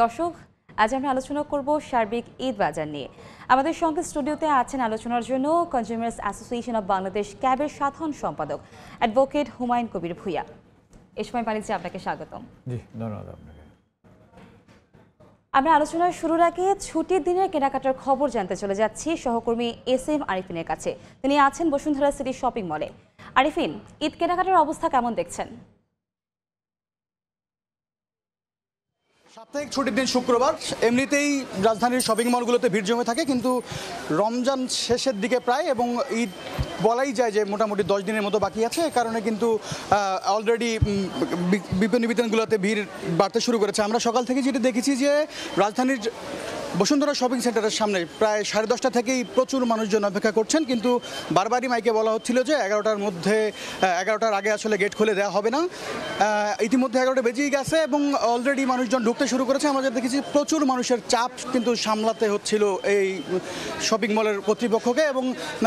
দর্শক, আজ আমরা আলোচনা করব সার্বিক ঈদ বাজার নিয়ে। আমাদের সঙ্গে স্টুডিওতে আছেন আলোচনার জন্য কনজিউমার্স অ্যাসোসিয়েশন অব বাংলাদেশ ক্যাবের সাধারণ সম্পাদক অ্যাডভোকেট হুমায়ুন কবির ভূঁইয়া। এ সময় বাণিজ্যে আপনাকে স্বাগতম। জি, ধন্যবাদ আপনাকে। আমরা আলোচনার শুরুর আগে ছুটির দিনের কেনাকাটার খবর জানতে চলে যাচ্ছি সহকর্মী SM আরিফিনের কাছে। তিনি আছেন বসুন্ধরা সিটি শপিং মলে। আরিফিন, ঈদ কেনাকাটার অবস্থা কেমন দেখছেন? সাপ্তাহিক ছুটির দিন শুক্রবার, এমনিতেই রাজধানীর শপিং মলগুলোতে ভিড় জমে থাকে, কিন্তু রমজান শেষের দিকে প্রায় এবং ঈদ বলাই যায় যে মোটামুটি 10 দিনের মতো বাকি আছে। এ কারণে কিন্তু অলরেডি বিপণী বিতানগুলোতে ভিড় বাড়তে শুরু করেছে। আমরা সকাল থেকে যেটা দেখেছি যে রাজধানীর বসুন্ধরা শপিং সেন্টারের সামনে প্রায় 10:30 থেকেই প্রচুর মানুষজন অপেক্ষা করছেন, কিন্তু বারবারই মাইকে বলা হচ্ছিল যে 11টার আগে আসলে গেট খুলে দেওয়া হবে না। ইতিমধ্যে 11টা বেজেই গেছে এবং অলরেডি মানুষজন ঢুকতে শুরু করেছে। আমরা দেখেছি প্রচুর মানুষের চাপ কিন্তু সামলাতে হচ্ছিল এই শপিং মলের কর্তৃপক্ষকে, এবং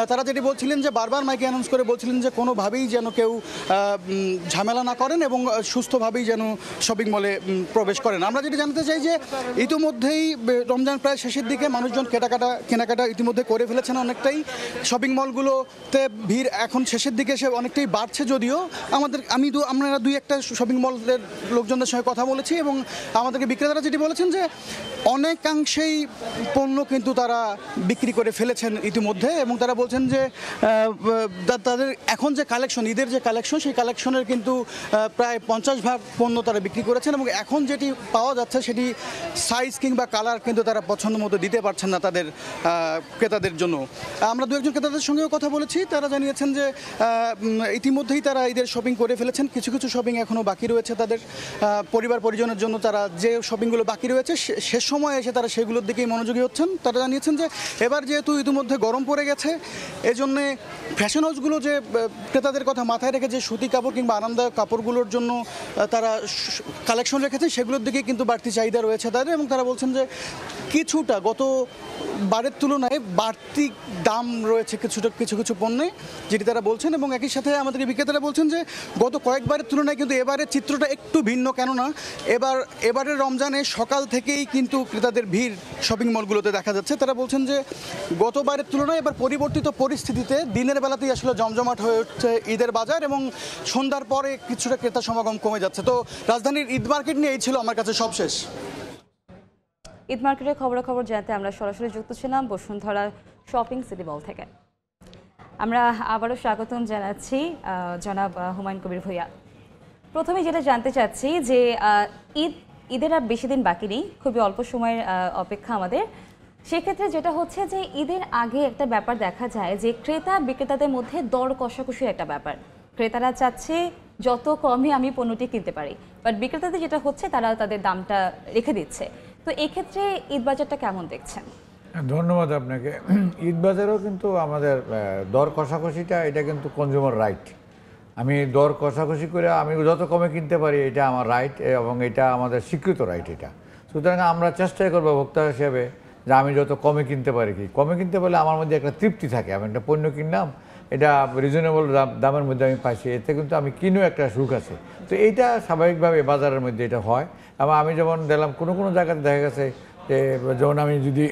তারা যেটি বলছিলেন যে বারবার মাইকে অ্যানাউন্স করে বলছিলেন যে কোনোভাবেই যেন কেউ ঝামেলা না করেন এবং সুস্থভাবেই যেন শপিং মলে প্রবেশ করেন। আমরা যেটি জানতে চাই যে ইতিমধ্যেই রমজান প্রায় শেষের দিকে মানুষজন কেনাকাটা ইতিমধ্যে করে ফেলেছেন অনেকটাই। শপিং মলগুলোতে ভিড় এখন শেষের দিকে এসে অনেকটাই বাড়ছে, যদিও আমরা দুই একটা শপিং মলের লোকজনদের সঙ্গে কথা বলেছি এবং আমাদেরকে বিক্রেতারা যেটি বলেছেন যে অনেকাংশেই পণ্য কিন্তু তারা বিক্রি করে ফেলেছেন ইতিমধ্যে, এবং তারা বলছেন যে তাদের এখন যে কালেকশন, ঈদের যে কালেকশন, সেই কালেকশনের কিন্তু প্রায় 50% পণ্য তারা বিক্রি করেছেন, এবং এখন যেটি পাওয়া যাচ্ছে সেটি সাইজ কিংবা কালার কিন্তু তারা পছন্দ মতো দিতে পারছেন না তাদের ক্রেতাদের জন্য। আমরা দু একজন ক্রেতাদের সঙ্গেও কথা বলেছি, তারা জানিয়েছেন যে ইতিমধ্যেই তারা ঈদের শপিং করে ফেলেছেন। কিছু কিছু শপিং এখনও বাকি রয়েছে তাদের পরিবার পরিজনের জন্য। তারা যে শপিংগুলো বাকি রয়েছে শেষ সময়ে এসে তারা সেগুলোর দিকেই মনোযোগী হচ্ছেন। তারা জানিয়েছেন যে এবার যেহেতু ইতিমধ্যে গরম পড়ে গেছে, এজন্যে ফ্যাশন হাউসগুলো যে ক্রেতাদের কথা মাথায় রেখে যে সুতি কাপড় কিংবা আরামদায়ক কাপড়গুলোর জন্য তারা কালেকশন রেখেছেন, সেগুলোর দিকে কিন্তু বাড়তি চাহিদা রয়েছে তাদের, এবং তারা বলছেন যে কিছুটা গত বারের তুলনায় বাড়তি দাম রয়েছে কিছু কিছু পণ্যে, যেটি তারা বলছেন। এবং একই সাথে আমাদের বিক্রেতারা বলছেন যে গত কয়েকবারের তুলনায় কিন্তু এবারের চিত্রটা একটু ভিন্ন, কেননা এবারের রমজানে সকাল থেকেই কিন্তু ক্রেতাদের ভিড় শপিং মলগুলোতে দেখা যাচ্ছে। তারা বলছেন যে গতবারের তুলনায় এবার পরিবর্তিত পরিস্থিতিতে দিনের বেলাতেই আসলে জমজমাট হয়ে উঠছে ঈদের বাজার, এবং সন্ধ্যার পরে কিছুটা ক্রেতা সমাগম কমে যাচ্ছে। তো রাজধানীর ঈদ মার্কেট নিয়ে এই ছিল আমার কাছে সবশেষ। ঈদ মার্কেটের খবরাখবর জানতে আমরা সরাসরি যুক্ত ছিলাম বসুন্ধরা শপিং সিটি মল থেকে। আমরা আবারও স্বাগতম জানাচ্ছি জনাব হুমায়ুন কবির ভূঁইয়া। প্রথমে যেটা জানতে চাচ্ছি যে ঈদের আর বেশি দিন বাকি নেই, খুবই অল্প সময়ের অপেক্ষা আমাদের। সেক্ষেত্রে যেটা হচ্ছে যে ঈদের আগে একটা ব্যাপার দেখা যায় যে ক্রেতা বিক্রেতাদের মধ্যে দর কষাকষির একটা ব্যাপার। ক্রেতারা চাচ্ছে যত কমে আমি পণ্যটি কিনতে পারি, বাট বিক্রেতাদের যেটা হচ্ছে তারা তাদের দামটা রেখে দিচ্ছে। তো এক্ষেত্রে ঈদ বাজারটা কেমন দেখছেন? ধন্যবাদ আপনাকে। ঈদ বাজারেও কিন্তু আমাদের দর কষাকষিটা, এটা কিন্তু কনজিউমার রাইট। আমি দর কষাকষি করে আমি যত কমে কিনতে পারি, এটা আমার রাইট এবং এটা আমাদের স্বীকৃত রাইট এটা। সুতরাং আমরা চেষ্টাই করবো ভোক্তা হিসেবে যে আমি যত কমে কিনতে পারি, কমে কিনতে পারলে আমার মধ্যে একটা তৃপ্তি থাকে। আমি একটা পণ্য কিনলাম, এটা রিজনেবল দামের মধ্যে আমি পাইছি, এতে কিন্তু আমি কিনেও একটা সুখ আছে। তো এইটা স্বাভাবিকভাবে বাজারের মধ্যে এটা হয়। এবং আমি যেমন দেখলাম কোনো জায়গাতে দেখা গেছে যে, যেমন আমি যদি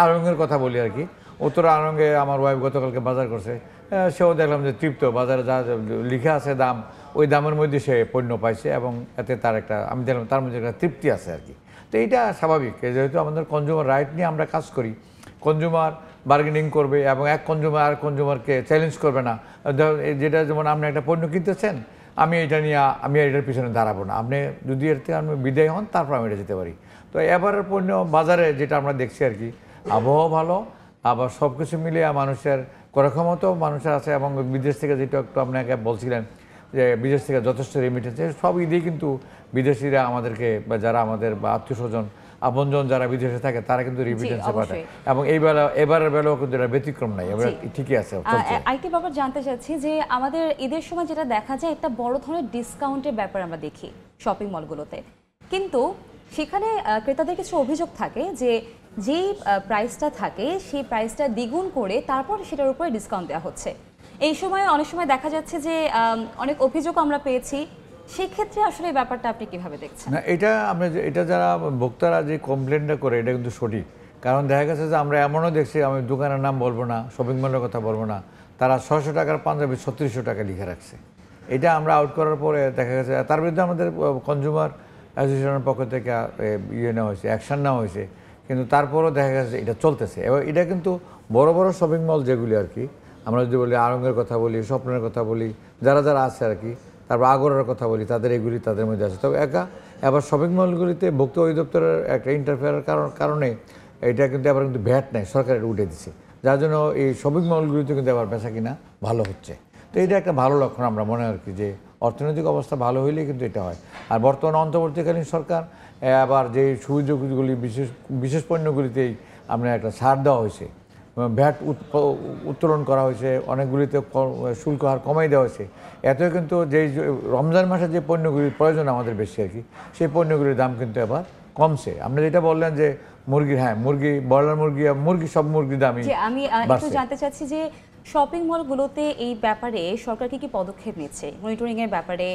আড়ংয়ের কথা বলি আর কি, উত্তর আড়ংয়ে আমার ওয়াইফ গতকালকে বাজার করছে, সেও দেখলাম যে তৃপ্ত, বাজারে যা লিখে আছে দাম, ওই দামের মধ্যে সে পণ্য পাইছে, এবং এতে তার একটা, আমি দেখলাম তার মধ্যে একটা তৃপ্তি আছে আর কি। তো এইটা স্বাভাবিক, যেহেতু আমাদের কনজিউমার রাইট নিয়ে আমরা কাজ করি। কনজিউমার বার্গেনিং করবে এবং এক কনজিউমার আর কনজিউমারকে চ্যালেঞ্জ করবে না। যেটা যেমন আপনি একটা পণ্য কিনতেছেন, আমি এটা নিয়ে আমি এটার পিছনে দাঁড়াবো না, আপনি যদি এর থেকে আমি বিদায় হন তারপর আমি এটা যেতে পারি। তো এবারের পণ্য বাজারে যেটা আমরা দেখছি আর কি, আবহাওয়া ভালো, আবার সব কিছু মিলিয়ে মানুষের করার ক্ষমতাও মানুষের আছে, এবং বিদেশ থেকে যেটা একটু আপনাকে বলছিলেন যে বিদেশ থেকে যথেষ্ট রেমিটেন্স, সব ঈদেই কিন্তু বিদেশিরা আমাদেরকে, বা যারা আমাদের বা আত্মীয় স্বজন আপনজন যারা বিদেশে থাকে তারা কিন্তু রেমিটেন্সে পাঠায়, এবং এবারের বেলাও কিন্তু এটা ব্যতিক্রম নাই, এবার ঠিকই আছে। আরেকটি ব্যাপার জানতে চাচ্ছি যে আমাদের ঈদের সময় যেটা দেখা যায় একটা বড় ধরনের ডিসকাউন্টের ব্যাপার আমরা দেখি শপিং মলগুলোতে, কিন্তু সেখানে ক্রেতাদের কিছু অভিযোগ থাকে যে যেই প্রাইসটা থাকে সেই প্রাইসটা দ্বিগুণ করে তারপর সেটার উপরে ডিসকাউন্ট দেওয়া হচ্ছে। এই সময় অনেক সময় দেখা যাচ্ছে যে অনেক অভিযোগ আমরা পেয়েছি সেক্ষেত্রে আসলে এই ব্যাপারটা আপনি কিভাবে দেখছেন? না, এটা যারা ভোক্তারা যে কমপ্লেনটা করে এটা কিন্তু সঠিক। কারণ দেখা গেছে যে আমরা এমনও দেখছি, আমি দোকানের নাম বলবো না, শপিং মলের কথা বলবো না, তারা 600 টাকার পাঞ্জাবি 3600 টাকা লিখে রাখছে। এটা আমরা আউট করার পরে দেখা গেছে তার বিরুদ্ধে আমাদের কনজিউমার অ্যাসোসিয়েশনের পক্ষ থেকে নেওয়া হয়েছে, অ্যাকশন নেওয়া হয়েছে, কিন্তু তারপরও দেখা গেছে এটা চলতেছে। এবং এটা কিন্তু বড় বড় শপিং মল যেগুলি আর কি, আমরা যদি বলি আড়ঙ্গের কথা বলি, স্বপ্নের কথা বলি, যারা যারা আছে আর কি, তারপর আগরের কথা বলি, এগুলি তাদের মধ্যে আছে। তবে এবার শপিং মলগুলিতে ভোক্তা অধিদপ্তরের একটা ইন্টারফেয়ারের কারণে এটা কিন্তু আবার কিন্তু ভ্যাট নেই, সরকার এটা উঠে দিচ্ছে, যার জন্য এই শপিং মলগুলিতে কিন্তু আবার বেচা কিনা ভালো হচ্ছে। তো এটা একটা ভালো লক্ষণ আমরা মনে আর কি, যে অর্থনৈতিক অবস্থা ভালো হইলেই কিন্তু এটা হয়। আর বর্তমান অন্তর্বর্তীকালীন সরকার আবার যে সুযোগগুলি বিশেষ পণ্যগুলিতেই আমরা একটা ছাড় দেওয়া হয়েছে, ভ্যাট উত্তোলন করা হয়েছে, অনেকগুলিতে শুল্ক হার কমাই দেওয়া হয়েছে। এতেও কিন্তু যেই রমজান মাসে যে পণ্যগুলির প্রয়োজন আমাদের বেশি আর কি, সেই পণ্যগুলির দাম কিন্তু এবার কমছে। আপনি যেটা বললেন যে মুরগির, হ্যাঁ মুরগি, ব্রয়লার মুরগি সব মুরগির দামই আমি একটু জানতে চাচ্ছি যে শপিং মলগুলোতে এই ব্যাপারে সরকার কি পদক্ষেপ নিচ্ছে, মনিটরিং এর ব্যাপারে,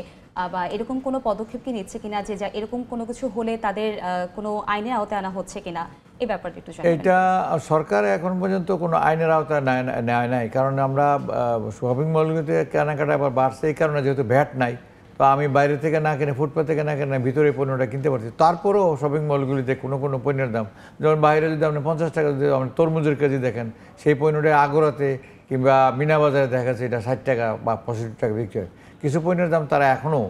বা এরকম কোনো পদক্ষেপ কি নিচ্ছে কিনা, যে এরকম কোনো কিছু হলে তাদের কোনো আইনের আওতায় আনা হচ্ছে কিনা, এই ব্যাপারটা একটু জানাবেন। এটা সরকার এখন পর্যন্ত কোনো আইনের আওতায় নেয় নাই, কারণ আমরা শপিং মলগুলোতে কেনাকাটা আবার বাড়ছে এই কারণে, যেহেতু ভ্যাট নাই, তো আমি বাইরে থেকে না কিনে, ফুটপাথ থেকে না কিনে ভিতরে পণ্যটা কিনতে পারছি। তারপরেও শপিং মলগুলিতে কোনো কোনো পণ্যের দাম, যেমন বাইরে যদি আপনি 50 টাকা যদি আপনি তরমুজের কেজি দেখেন, সেই পণ্যটা আগরাতে কিংবা মিনা বাজারে দেখা যাচ্ছে এটা 60 টাকা বা 65 টাকা বিক্রি হয়। কিছু পণ্যের দাম তারা এখনও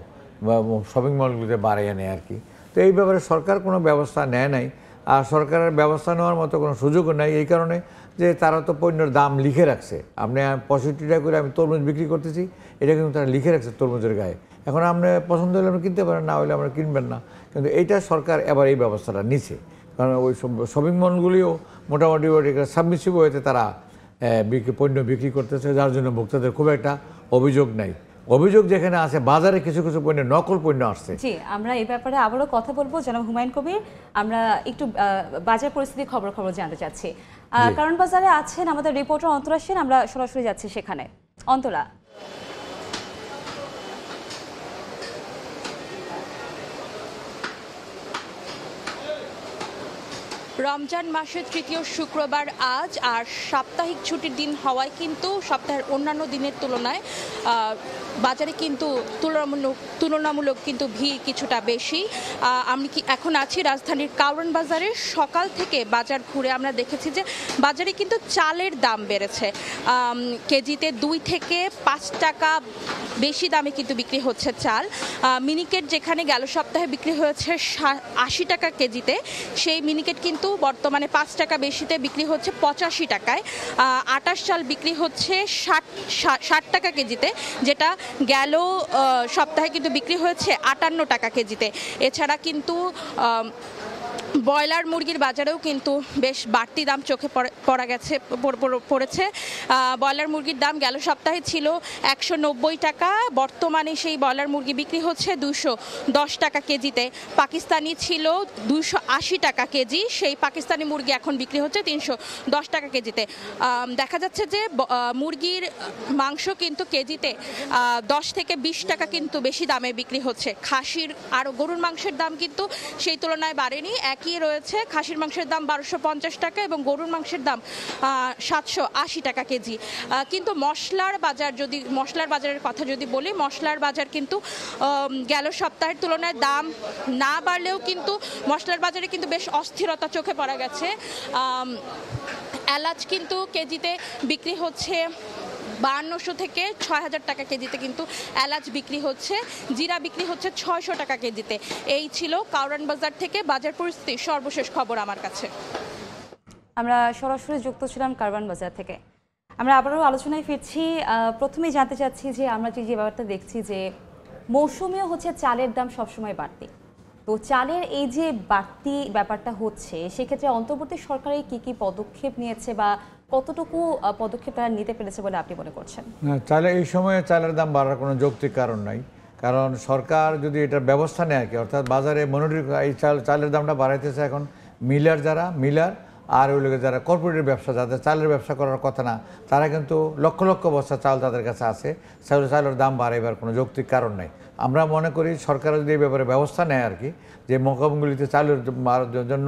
শপিং মলগুলিতে বাড়িয়ে নেয় আর কি। তো এই ব্যাপারে সরকার কোনো ব্যবস্থা নেয় নাই, আর সরকারের ব্যবস্থা নেওয়ার মতো কোনো সুযোগও নাই, এই কারণে যে তারা তো পণ্যের দাম লিখে রাখছে। আপনি 65 টাকা করে আমি তরমুজ বিক্রি করতেছি, এটা কিন্তু তারা লিখে রাখছে তরমুজের গায়ে। এখন আপনি পছন্দ হলে আপনি কিনতে পারেন, না হলে আমরা কিনবেন না। কিন্তু এইটা সরকার এবার এই ব্যবস্থাটা নিছে, কারণ ওই শপিং মলগুলিও মোটামুটি সাবমিসিভ হয়েছে, তারা পণ্য বিক্রি করতেছে, যার জন্য ভোক্তাদের খুব একটা অভিযোগ নাই। অভিযোগ যেখানে আছে, বাজারে কিছু কিছু পণ্য নকল পণ্য আসছে। জি, আমরা এই ব্যাপারে আবারও কথা বলবো জনাব হুমায়ুন কবির। আমরা একটু বাজার পরিস্থিতি খবর জানতে চাচ্ছি। কারণ বাজারে আছেন আমাদের রিপোর্টার অন্তরা সেন, আমরা সরাসরি যাচ্ছি সেখানে। অন্তরা, রমজান মাসের তৃতীয় শুক্রবার আজ, আর সাপ্তাহিক ছুটির দিন হওয়ায় কিন্তু সপ্তাহের অন্যান্য দিনের তুলনায় বাজারে কিন্তু তুলনামূলক কিন্তু ভিড় কিছুটা বেশি। আমি এখন আছি রাজধানীর কারওয়ান বাজারে। সকাল থেকে বাজার ঘুরে আমরা দেখেছি যে বাজারে কিন্তু চালের দাম বেড়েছে, কেজিতে 2 থেকে 5 টাকা বেশি দামে কিন্তু বিক্রি হচ্ছে চাল। মিনিকেট যেখানে গেল সপ্তাহে বিক্রি হয়েছে 80 টাকা কেজিতে, সেই মিনিকেট কিন্তু বর্তমানে 5 টাকা বেশিতে বিক্রি হচ্ছে 85 টাকায়। আটাশ চাল বিক্রি হচ্ছে 60 টাকা কেজিতে, যেটা গেল সপ্তাহে কিন্তু বিক্রি হয়েছে 58 টাকা কেজিতে। এছাড়া কিন্তু ব্রয়লার মুরগির বাজারেও কিন্তু বেশ বাড়তি দাম চোখে পড়েছে। ব্রয়লার মুরগির দাম গেল সপ্তাহে ছিল 190 টাকা, বর্তমানে সেই ব্রয়লার মুরগি বিক্রি হচ্ছে 210 টাকা কেজিতে। পাকিস্তানি ছিল 280 টাকা কেজি, সেই পাকিস্তানি মুরগি এখন বিক্রি হচ্ছে 310 টাকা কেজিতে। দেখা যাচ্ছে যে মুরগির মাংস কিন্তু কেজিতে 10 থেকে 20 টাকা কিন্তু বেশি দামে বিক্রি হচ্ছে। খাসির আর গরুর মাংসের দাম কিন্তু সেই তুলনায় বাড়েনি, একই রয়েছে। খাসির মাংসের দাম 1250 টাকা এবং গরুর মাংসের দাম 780 টাকা কেজি। কিন্তু মশলার বাজারের কথা যদি বলি, মশলার বাজার কিন্তু গেল সপ্তাহের তুলনায় দাম না বাড়লেও কিন্তু মশলার বাজারে কিন্তু বেশ অস্থিরতা চোখে পড়া গেছে। এলাচ কিন্তু কেজিতে বিক্রি হচ্ছে 5200 থেকে 6000 টাকা কেজিতে কিন্তু এলাচ বিক্রি হচ্ছে। জিরা বিক্রি হচ্ছে 600 টাকা কেজিতে। এই ছিল কারওয়ান বাজার থেকে বাজার পরিস্থিতির সর্বশেষ খবর আমার কাছে। আমরা সরাসরি যুক্ত ছিলাম কারওয়ান বাজার থেকে। আমরা আবারও আলোচনায় ফিরছি। প্রথমেই জানতে চাচ্ছি যে আমরা যে ব্যাপারটা দেখছি যে মৌসুমীও হচ্ছে চালের দাম সবসময় বাড়তি, তো চালের এই যে বাড়তি ব্যাপারটা হচ্ছে, সেক্ষেত্রে অন্তর্বর্তী সরকারের কি পদক্ষেপ নিয়েছে বা কতটুকু পদক্ষেপ তারা নিতে পেরেছে বলে আপনি মনে করছেন? চালে এই সময়ে চালের দাম বাড়ার কোনো যৌক্তিক কারণ নাই, কারণ সরকার যদি এটার ব্যবস্থা নেয় আর কি, অর্থাৎ বাজারে মনিটরিং, এই চালের দামটা বাড়াইতেছে এখন মিলার আর ওই লোকের যারা কর্পোরেটের ব্যবসা, যাদের চালের ব্যবসা করার কথা না, তারা কিন্তু লক্ষ লক্ষ বস্তা চাল তাদের কাছে আছে, চালের দাম বাড়াইবার কোনো যৌক্তিক কারণ নাই। আমরা মনে করি সরকার যদি এই ব্যাপারে ব্যবস্থা নেয় আর কি, যে মোকামগুলিতে চালের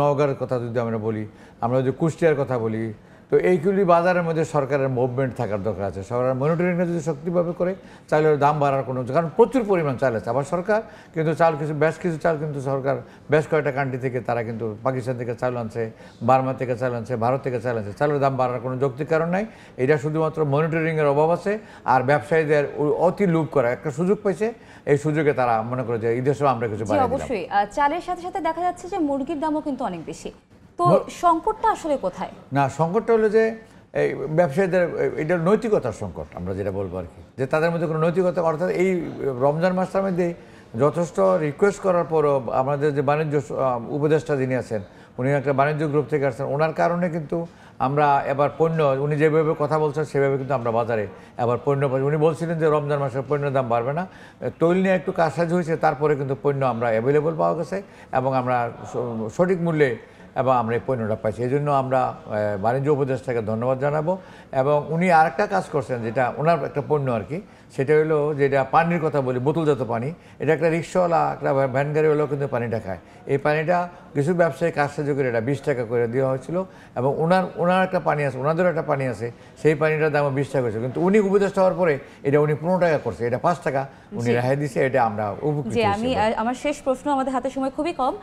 নওগাঁর কথা যদি আমরা বলি, আমরা যদি কুষ্টিয়ার কথা বলি, তো এইগুলি বাজারের মধ্যে সরকারের মুভমেন্ট থাকার দরকার আছে। সরকার মনিটরিংটা যদি শক্তিভাবে করে চালের দাম বাড়ার কোনো, কারণ প্রচুর পরিমাণ চাল আছে। আবার সরকার কিন্তু চাল বেশ কিছু চাল কিন্তু সরকার বেশ কয়েকটা কান্ট্রি থেকে তারা কিন্তু পাকিস্তান থেকে চাল আনছে, বার্মা থেকে চাল আনছে, ভারত থেকে চাল আনছে। চালের দাম বাড়ার কোনো যৌক্তিক কারণ নাই। এটা শুধুমাত্র মনিটরিংয়ের অভাব আছে আর ব্যবসায়ীদের অতি লোভ করা একটা সুযোগ পাইছে, এই সুযোগে তারা মনে করে যে এই দেশেও আমরা কিছু বাড়িয়ে দিলাম। অবশ্যই চালের সাথে সাথে দেখা যাচ্ছে যে মুরগির দামও কিন্তু অনেক বেশি। তো সংকটটা আসলে কোথায়? না, সংকটটা হলো যে এই ব্যবসায়ীদের এটা নৈতিকতার সংকট, আমরা যেটা বলবো আর কি, যে তাদের মধ্যে কোনো নৈতিকতা, অর্থাৎ এই রমজান মাসটার মধ্যে যথেষ্ট রিকোয়েস্ট করার পরও আমাদের যে বাণিজ্য উপদেষ্টা যিনি আছেন, উনি একটা বাণিজ্য গ্রুপ থেকে আসছেন, ওনার কারণে কিন্তু আমরা এবার পণ্য, উনি যেভাবে কথা বলছেন সেভাবে কিন্তু আমরা বাজারে এবার পণ্য পাই। উনি বলছিলেন যে রমজান মাসে পণ্যের দাম বাড়বে না, তৈল নিয়ে একটু কারসাজি হয়েছে, তারপরে কিন্তু পণ্য আমরা অ্যাভেলেবল পাওয়া গেছে এবং আমরা সঠিক মূল্যে এবং আমরা এই পণ্যটা পাইছি। এই জন্য আমরা বাণিজ্য উপদেষ্টাকে ধন্যবাদ জানাবো। এবং উনি আরেকটা কাজ করছেন, যেটা ওনার একটা পণ্য আর কি, সেটা হলো যেটা পানির কথা বলি, বোতলজাত পানি। এটা একটা রিক্সাওয়ালা, একটা ভ্যান গাড়িওয়ালাও কিন্তু পানিটা খায়। এই পানিটা কিছু ব্যবসায়ী কারসাজি করে এটা 20 টাকা করে দেওয়া হয়েছিল এবং ওনার একটা পানি আছে, ওনাদেরও একটা পানি আছে, সেই পানিটার দাম 20 টাকা হয়েছে, কিন্তু উনি উপদেষ্টা হওয়ার পরে এটা উনি 15 টাকা করছে, এটা 5 টাকা উনি রেহাই দিচ্ছে। এটা আমরা উপকৃত যে হয়েছি। আমার শেষ প্রশ্ন, আমাদের হাতে সময় খুবই কম।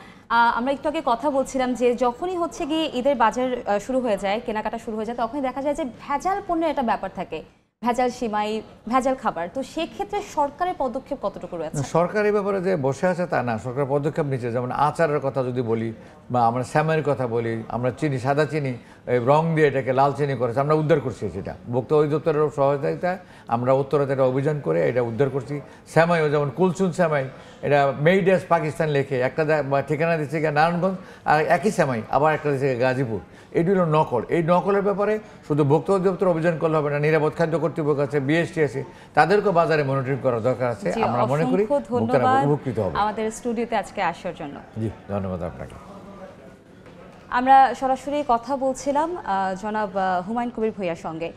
আমরা একটু আগে কথা বলছিলাম যে যখনই হচ্ছে গিয়ে ঈদের বাজার শুরু হয়ে যায়, কেনাকাটা শুরু হয়ে যায়, তখনই দেখা যায় যে ভেজাল পণ্যের একটা ব্যাপার থাকে, ভেজাল সিমাই, ভেজাল খাবার। তো সেক্ষেত্রে সরকারের পদক্ষেপ কতটুকু রয়েছে? সরকার এই ব্যাপারে যে বসে আছে তা না, সরকার পদক্ষেপ নিচ্ছে। যেমন আচারের কথা যদি বলি বা আমরা স্যামের কথা বলি, আমরা চিনি, সাদা চিনি রং দিয়ে এটাকে লাল চিনি করেছে, আমরা উদ্ধার করছি সেটা ভোক্তা অধিদপ্তরের সহায়তায় আমরা উত্তরাতে এটা অভিযান করে এটা উদ্ধার করছি। স্যামাইও যেমন কুলসুন স্যামাই, এটা মেড এস পাকিস্তান লেখে একটা ঠিকানা দিচ্ছে গিয়ে নারায়ণগঞ্জ, আর একই স্যামাই আবার একটা দিচ্ছে গাজীপুর। এটি হলো নকল। এই নকলের ব্যাপারে শুধু ভোক্তা অধিদপ্তর অভিযান করলে হবে না, নিরাপদ খাদ্য কর্তৃপক্ষ আছে, বিএসটি আছে, তাদেরকেও বাজারে মনিটরিং করার দরকার আছে। আমরা মনে করি ভোক্তারা উপকৃত হবে। আমাদের স্টুডিওতে আজকে আসার জন্য জি, ধন্যবাদ আপনাকে। আমরা সরাসরি কথা বলছিলাম জনাব হুমায়ুন কবির ভূঁইয়ার সঙ্গে।